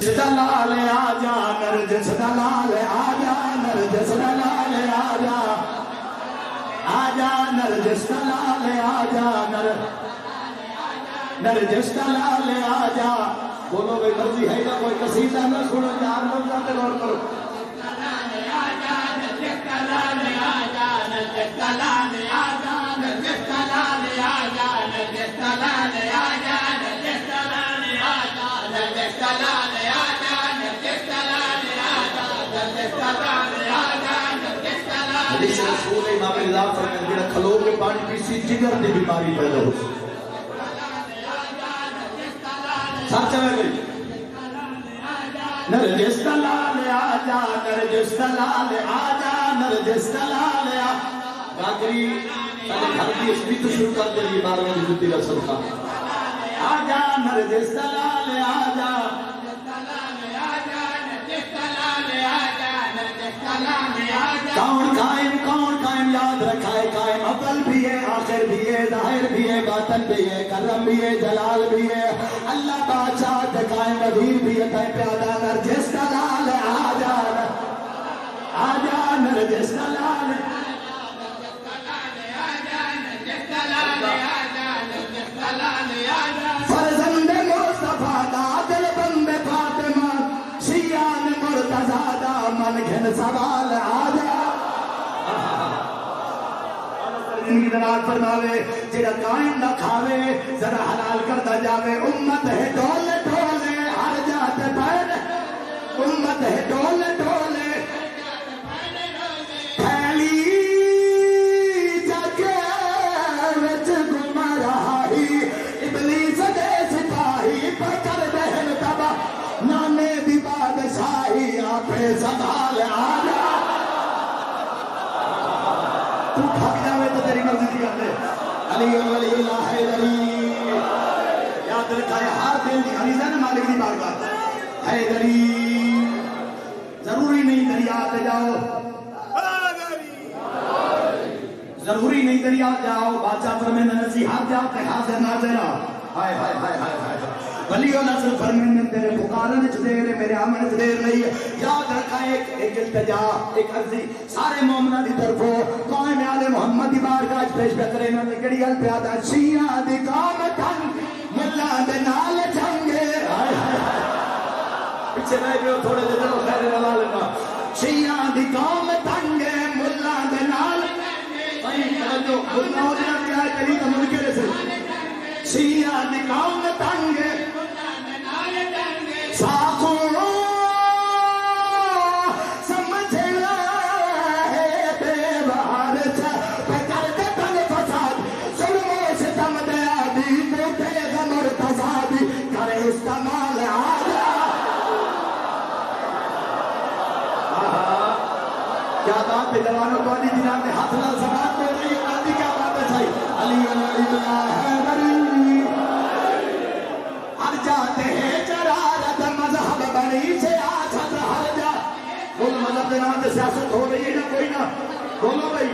دلال آجا نرجس دلال آجا نرجس دلال آجا آجا نرجس دلال آجا نرجس دلال آجا بولو بھئی مرضی ہے نا کوئی قصیدہ نہ سنو چار مرضہ تے غور کرو دلال آجا نرجس دلال آجا نرجس دلال آجا نرجس دلال آجا نرجس دلال آجا نرجس دلال آجا نرجس دلال حدیث رسول امام اللہ فرمائے جڑا کھلو کے پانی پیسی جگر دی بیماری پیدا ہو سچ ہے بھائی نرجس دلال آجا نرجس دلال آجا نرجس دلال باقری سارے گھر کی اس بھی تو شروع کر دے یہ باروں کی جتی رسل کا آجا نرجس دلال آجا کون قائم یاد رکھائے قائم اول بھی ہے آخر بھی ہے ظاہر بھی ہے باطن بھی ہے کرم بھی ہے جلال بھی ہے اللہ بادشاہ قائم وزیر بھی ہے پیادہ نرجس دلال آجا آجا نرجس دلال فرزند مصطفیٰ دا دل بند فاطمہ شیعان مرتضیٰ دا من گھن سوال آجا زندگی دراز فرماوے جڑا قائم نہ کھاوے ذرا حلال کرتا جاوے امت ہے ڈولے ڈولے ہر جاتے پہلے امت ہے ڈولے ڈولے پھیلی جگہ وچ گمراہی ابلیس دے سپاہی پکڑ بہن تبا نانے دی بادشاہی آپے سنبھال آجا تو بھگ جاوے تو تیری مرضی کی کرتے علی ولی اللہ حیدری یاد رکھائے ہر دل دی علیزہ نے مالک دی بارگاہ حیدری ضروری نہیں دریا تے جاؤ ضروری نہیں دریا جاؤ بادشاہ فرمیندے نصیحت جاؤ تے حاضر ناظر ہائے ہائے ہائے ہائے ہائے ولی و نصر فرمیندے تیرے پکارن چ دیر ہے میرے آمن چ دیر نہیں ہے یاد رکھا ایک التجا ایک عرضی سارے مومنہ دی طرفوں قائم آل محمد دی بارگاہ پیش کرے انہوں نے کڑی ال پیادا شیعہ دی قوم تنگ ملا دے نال جنگے پیچھے رہ گئے تھوڑے دے دلو خیر والا لگا شیعہ دی قوم تنگ ملا دے نال جو ملا دے نال کیا ہے کلی کا ملکے سے شیعہ دی قوم تنگ ساکھوں سمجھنا ہے بے بہار چھا پکر کے تن فساد ظلموں سے تم دیا دی موٹے غمر تزادی کرے استعمال آجا کیا بات پہ جوانوں کو علی جناب نے ہاتھ لال سماعت میں رہی آدھی کیا بات ہے چھائی علی علی اللہ حیدری ہر جاتے ہیں جرارت مذہب بنی سے آجھت ہر جا بولو مذہب دے نام دے سیاست ہو رہی ہے نا کوئی نا بولو بھئی